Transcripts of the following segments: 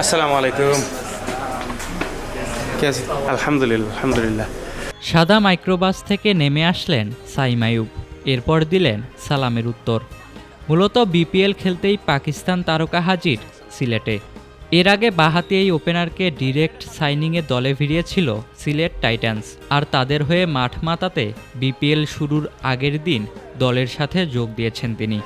আসসালামু আলাইকুম। কে আছে? আলহামদুলিল্লাহ আলহামদুলিল্লাহ। সাদা মাইক্রোবাস থেকে নেমে আসলেন সাইম আইয়ুব, এরপর দিলেন সালামের উত্তর। মূলত বিপিএল খেলতেই পাকিস্তান তারকা হাজির সিলেটে। এর আগে বাঁহাতি এই ওপেনারকে ডিরেক্ট সাইনিংয়ে দলে ভিড়িয়েছিল সিলেট টাইটান্স, আর তাদের হয়ে মাঠ মাতাতে বিপিএল শুরুর আগের দিন দলের সাথে যোগ দিয়েছেন তিনি।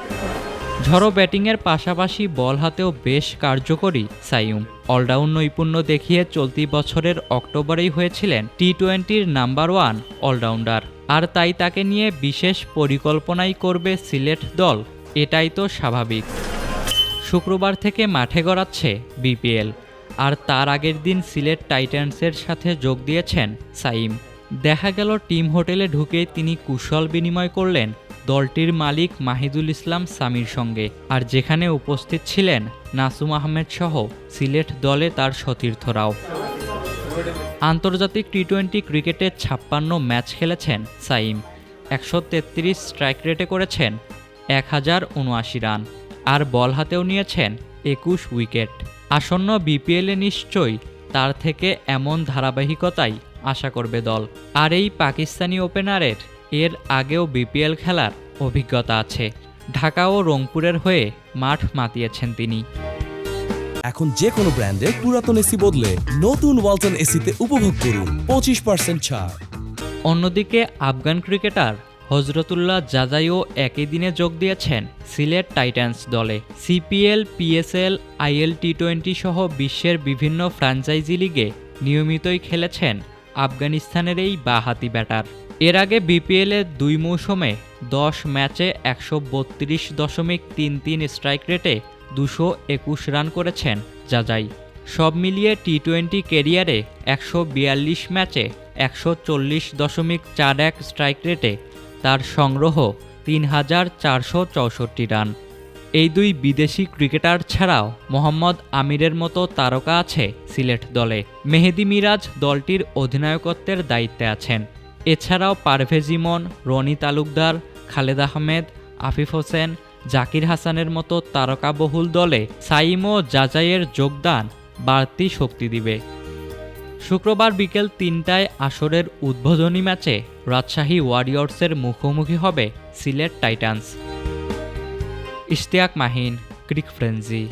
ঝড়ো ব্যাটিংয়ের পাশাপাশি বল হাতেও বেশ কার্যকরী সাইয়ুম। অলরাউন্ড নৈপুণ্য দেখিয়ে চলতি বছরের অক্টোবরেই হয়েছিলেন টি-20-র নাম্বার 1 অলরাউন্ডার, আর তাই তাকে নিয়ে বিশেষ পরিকল্পনাই করবে সিলেট দল, এটাই তো স্বাভাবিক। শুক্রবার থেকে মাঠে গড়াচ্ছে বিপিএল, আর তার আগের দিন সিলেট টাইটান্সের সাথে যোগ দিয়েছেন সাইম। দেখা গেল টিম হোটেলে ঢুকেই তিনি কুশল বিনিময় করলেন দলটির মালিক মাহিদুল ইসলাম সামির সঙ্গে, আর যেখানে উপস্থিত ছিলেন নাসুম আহমেদ সহ সিলেট দলে তার সতীর্থরাও। আন্তর্জাতিক টি-20 ক্রিকেটে 56 ম্যাচ খেলেছেন সাইম, 133 স্ট্রাইক রেটে করেছেন 1079 রান, আর বল হাতেও নিয়েছেন 21 উইকেট। আসন্ন বিপিএলে নিশ্চয়ই তার থেকে এমন ধারাবাহিকতাই আশা করবে দল। আর এই পাকিস্তানি ওপেনারের এর আগেও বিপিএল খেলার অভিজ্ঞতা আছে। ঢাকা ও রংপুরের হয়ে মাঠ মাতিয়েছেন তিনি। এখন যে কোনো ব্র্যান্ডের পুরাতন এসি বদলে নতুন ওয়ালটন এসিতে উপভোগ করুন 25% ছাড়। অন্যদিকে আফগান ক্রিকেটার হজরতুল্লাহ জাজাইও একই দিনে যোগ দিয়েছেন সিলেট টাইটান্স দলে। সিপিএল, পিএসএল, আইএল টি-20 সহ বিশ্বের বিভিন্ন ফ্র্যাঞ্চাইজি লিগে নিয়মিতই খেলেছেন আফগানিস্তানের এই বাঁহাতি ব্যাটার। এর আগে বিপিএলে 2 মৌসুমে 10 ম্যাচে 132.33 স্ট্রাইক রেটে 221 রান করেছেন জাজাই। সব মিলিয়ে টি-20 ক্যারিয়ারে 142 ম্যাচে 140.41 স্ট্রাইক রেটে তার সংগ্রহ 3464 রান। এই দুই বিদেশি ক্রিকেটার ছাড়াও মোহাম্মদ আমিরের মতো তারকা আছে সিলেট দলে। মেহেদী মিরাজ দলটির অধিনায়কত্বের দায়িত্বে আছেন। এছাড়াও পারভেজ ইমন, রনি তালুকদার, খালেদ আহমেদ, আফিফ হোসেন, জাকির হাসানের মতো তারকাবহুল দলে সাইম ও জাজাইয়ের যোগদান বাড়তি শক্তি দিবে। শুক্রবার বিকেল 3টায় আসরের উদ্বোধনী ম্যাচে রাজশাহী ওয়ারিয়র্সের মুখোমুখি হবে সিলেট টাইটান্স। ইশতিয়াক মাহিন, ক্রিক ফ্রেঞ্জি।